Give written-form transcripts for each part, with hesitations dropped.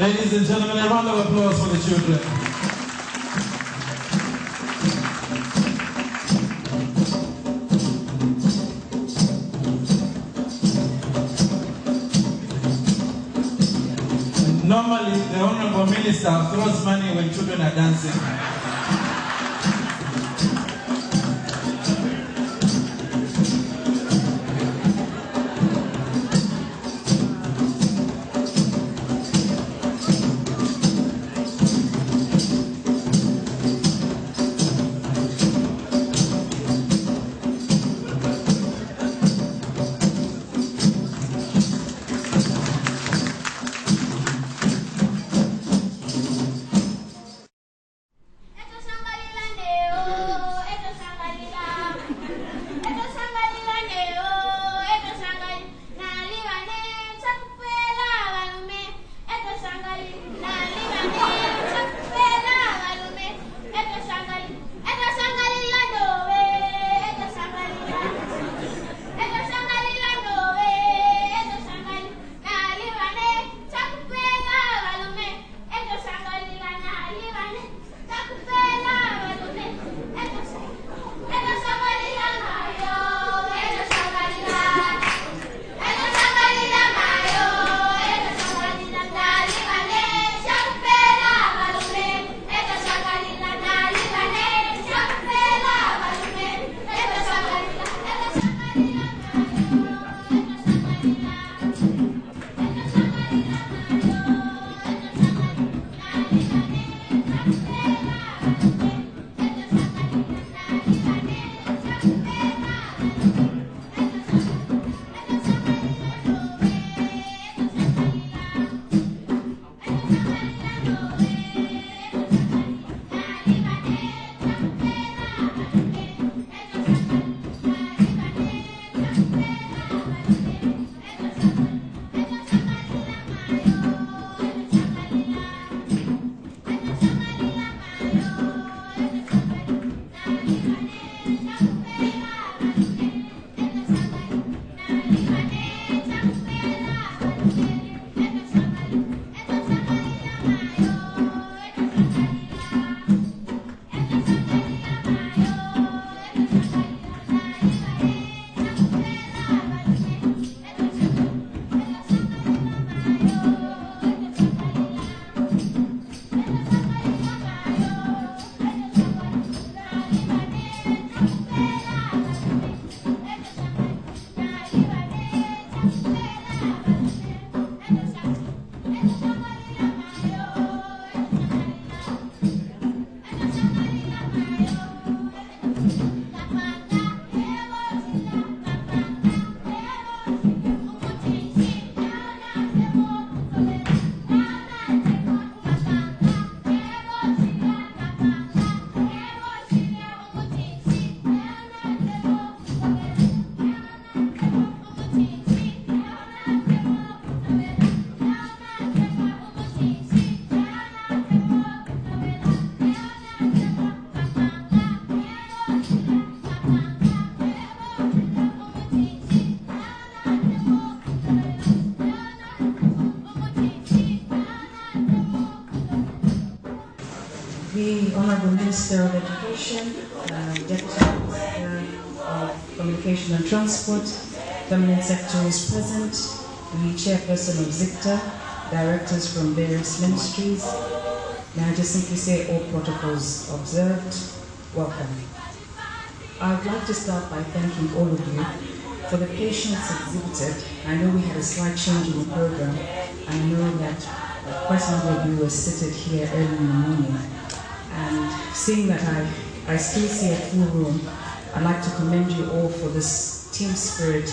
Ladies and gentlemen, a round of applause for the children. Normally, the Honorable Minister throws money when children are dancing. Minister of Education, Deputy Minister of Communication and Transport, Permanent Secretary is present, the Chairperson of Zicta, directors from various ministries. May I just simply say all protocols observed. Welcome. I would like to start by thanking all of you for the patience exhibited. I know we had a slight change in the program. I know that quite a number of you were seated here early in the morning. And seeing that I still see a full room, I'd like to commend you all for this team spirit,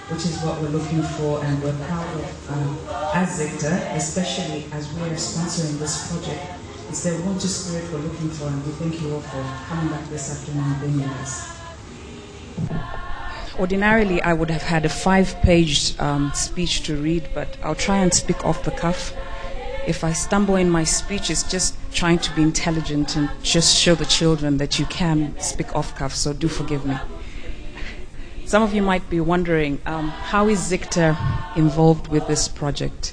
which is what we're looking for and we're proud of as Zicta, especially as we are sponsoring this project. It's the want-to spirit we're looking for, and we thank you all for coming back this afternoon and being with us. Ordinarily, I would have had a 5-page speech to read, but I'll try and speak off the cuff. If I stumble in my speech, it's just trying to be intelligent and just show the children that you can speak off cuff, so do forgive me. Some of you might be wondering, how is Zicta involved with this project?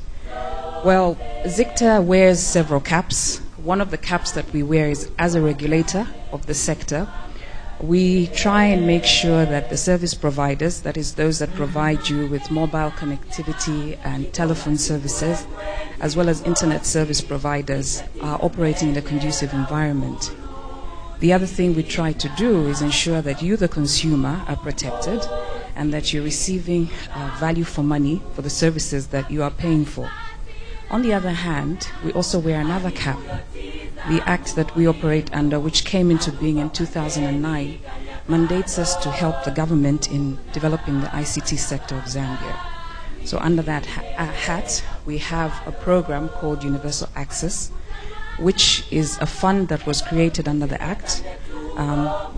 Well, Zicta wears several caps. One of the caps that we wear is as a regulator of the sector. We try and make sure that the service providers, that is those that provide you with mobile connectivity and telephone services, as well as internet service providers, are operating in a conducive environment. The other thing we try to do is ensure that you, the consumer, are protected and that you're receiving value for money for the services that you are paying for. On the other hand, we also wear another cap. The act that we operate under, which came into being in 2009, mandates us to help the government in developing the ICT sector of Zambia. So under that hat, we have a program called Universal Access, which is a fund that was created under the Act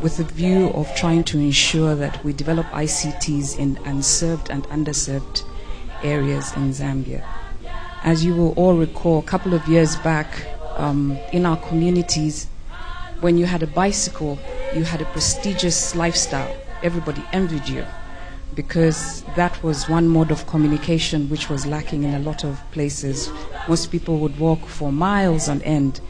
with the view of trying to ensure that we develop ICTs in unserved and underserved areas in Zambia. As you will all recall, a couple of years back, in our communities, when you had a bicycle, you had a prestigious lifestyle. Everybody envied you because that was one mode of communication which was lacking in a lot of places. Most people would walk for miles on end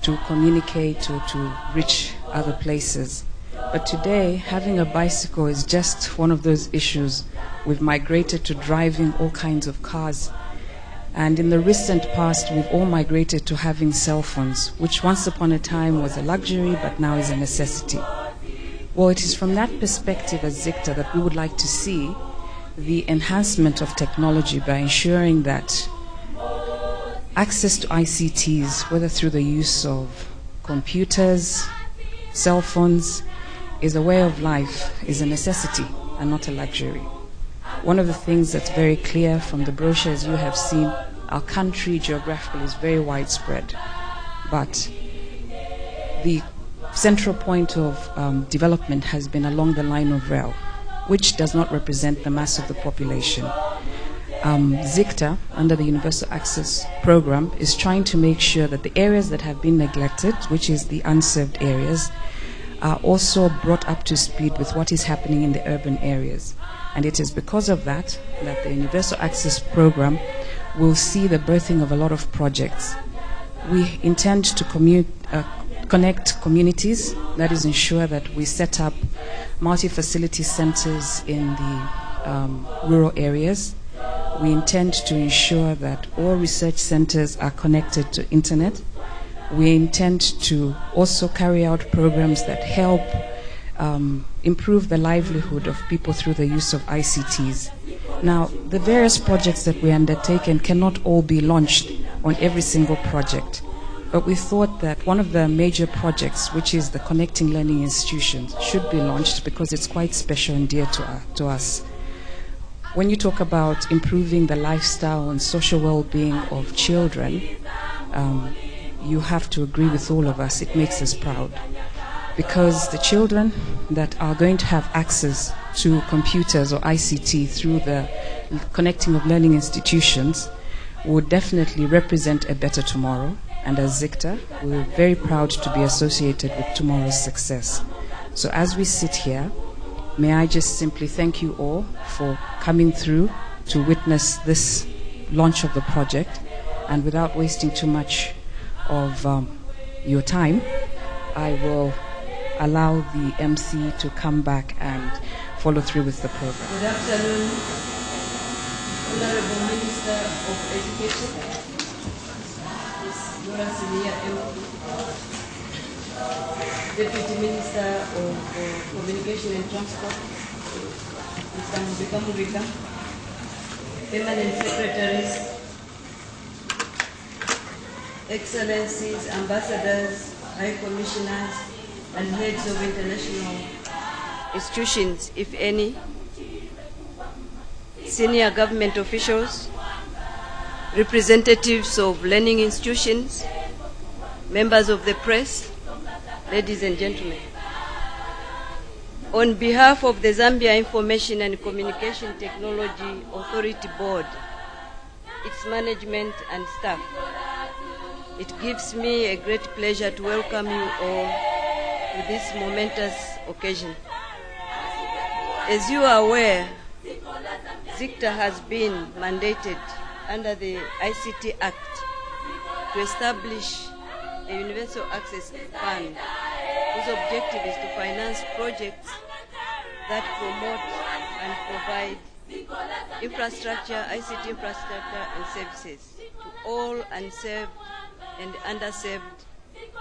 to communicate or to reach other places. But today, having a bicycle is just one of those issues. We've migrated to driving all kinds of cars. And in the recent past, we've all migrated to having cell phones, which once upon a time was a luxury, but now is a necessity. Well, it is from that perspective as Zicta that we would like to see the enhancement of technology by ensuring that access to ICTs, whether through the use of computers, cell phones, is a way of life, is a necessity and not a luxury. One of the things that's very clear from the brochures you have seen, our country geographically is very widespread, but the central point of development has been along the line of rail, which does not represent the mass of the population. Zicta, under the Universal Access Program, is trying to make sure that the areas that have been neglected, which is the unserved areas, are also brought up to speed with what is happening in the urban areas. And it is because of that that the Universal Access Program will see the birthing of a lot of projects. We intend to connect communities, that is, ensure that we set up multi-facility centers in the rural areas. We intend to ensure that all research centers are connected to internet. We intend to also carry out programs that help improve the livelihood of people through the use of ICTs. Now, the various projects that we undertaken cannot all be launched on every single project, but we thought that one of the major projects, which is the Connecting Learning Institutions, should be launched because it's quite special and dear to us. When you talk about improving the lifestyle and social well-being of children, you have to agree with all of us. It makes us proud. Because the children that are going to have access to computers or ICT through the connecting of learning institutions would definitely represent a better tomorrow. And as Zicta, we're very proud to be associated with tomorrow's success. So as we sit here, may I just simply thank you all for coming through to witness this launch of the project. And without wasting too much of your time, I will allow the MC to come back and follow through with the program. Good afternoon, Honorable Minister of Education, Ms. Dora Sinia MP, Deputy Minister of Communication and Transport, Mr. Mubika Mubika, Permanent Secretaries, Excellencies, Ambassadors, High Commissioners, and heads of international institutions, if any, senior government officials, representatives of learning institutions, members of the press, ladies and gentlemen. On behalf of the Zambia Information and Communication Technology Authority Board, its management and staff, it gives me a great pleasure to welcome you all to this momentous occasion. As you are aware, Zicta has been mandated under the ICT Act to establish a Universal Access Fund whose objective is to finance projects that promote and provide infrastructure, ICT infrastructure and services to all unserved and underserved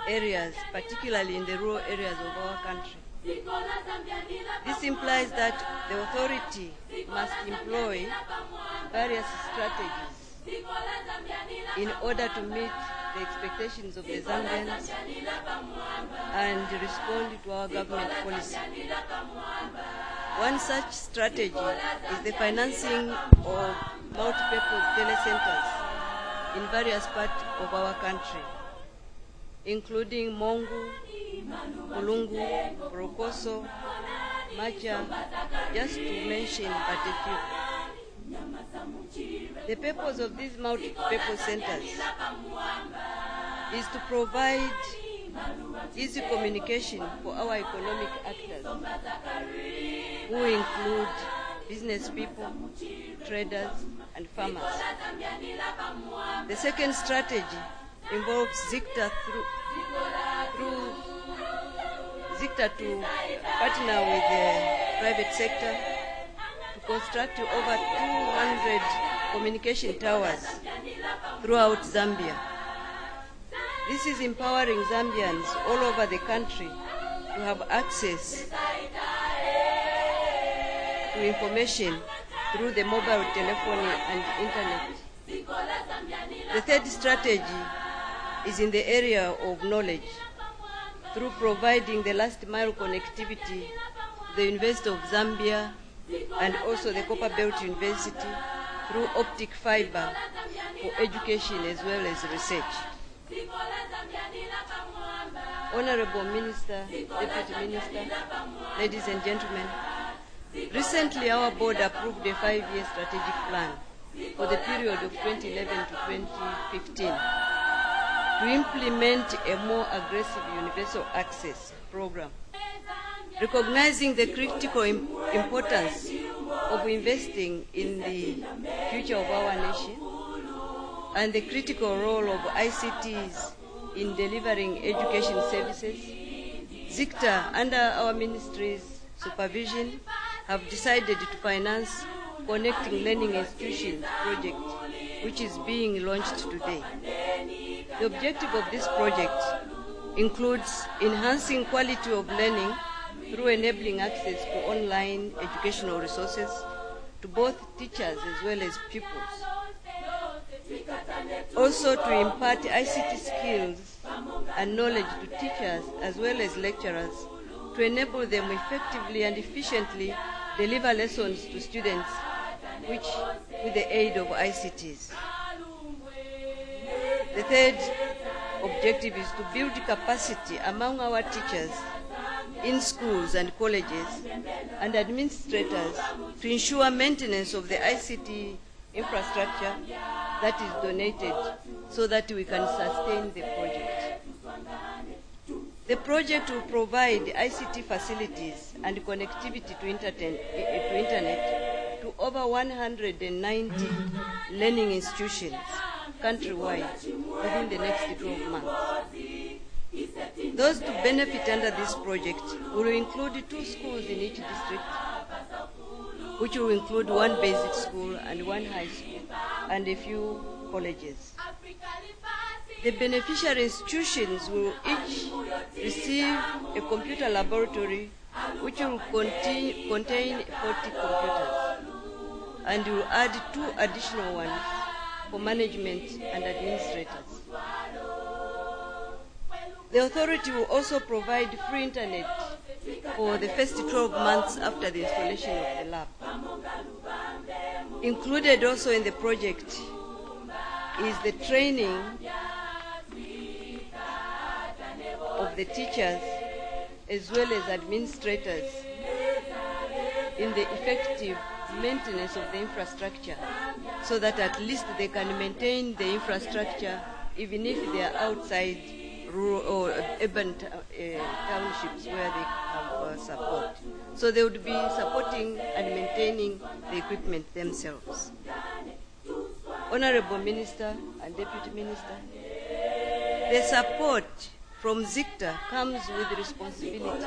areas, particularly in the rural areas of our country. This implies that the authority must employ various strategies in order to meet the expectations of the Zambians and respond to our government policy. One such strategy is the financing of multi-purpose telecenters in various parts of our country, including Mongu, Kulungu, Rokoso, Macha, just to mention but a few. The purpose of these multi-purpose centers is to provide easy communication for our economic actors, who include business people, traders, and farmers. The second strategy involves Zicta to partner with the private sector to construct over 200 communication towers throughout Zambia. This is empowering Zambians all over the country to have access to information through the mobile telephony and internet. The third strategy is in the area of knowledge, through providing the last mile connectivity to the University of Zambia and also the Copperbelt University through optic fiber for education as well as research. Honorable Minister, Deputy Minister, ladies and gentlemen, recently our board approved a 5-year strategic plan for the period of 2011 to 2015 to implement a more aggressive universal access program, recognizing the critical importance of investing in the future of our nation and the critical role of ICTs in delivering education services. Zicta, under our ministry's supervision, have decided to finance Connecting Learning Institutions project, which is being launched today. The objective of this project includes enhancing quality of learning through enabling access to online educational resources to both teachers as well as pupils. Also to impart ICT skills and knowledge to teachers as well as lecturers to enable them effectively and efficiently deliver lessons to students with the aid of ICTs. The third objective is to build capacity among our teachers in schools and colleges and administrators to ensure maintenance of the ICT infrastructure that is donated so that we can sustain the project. The project will provide ICT facilities and connectivity to internet to over 190 learning institutions countrywide within the next 12 months. Those to benefit under this project will include 2 schools in each district, which will include 1 basic school and 1 high school, and a few colleges. The beneficiary institutions will each receive a computer laboratory which will contain 40 computers, and will add 2 additional ones for management and administrators. The authority will also provide free internet for the first 12 months after the installation of the lab. Included also in the project is the training of the teachers as well as administrators in the effective maintenance of the infrastructure, so that at least they can maintain the infrastructure even if they are outside rural or urban townships where they have support. So they would be supporting and maintaining the equipment themselves. Honorable Minister and Deputy Minister, the support from Zicta comes with responsibility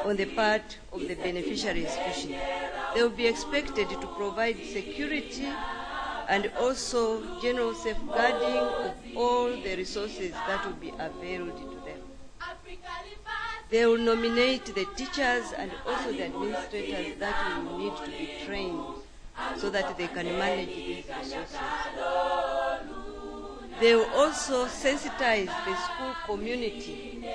on the part of the beneficiary institution. They will be expected to provide security and also general safeguarding of all the resources that will be availed to them. They will nominate the teachers and also the administrators that will need to be trained so that they can manage these resources. They will also sensitize the school community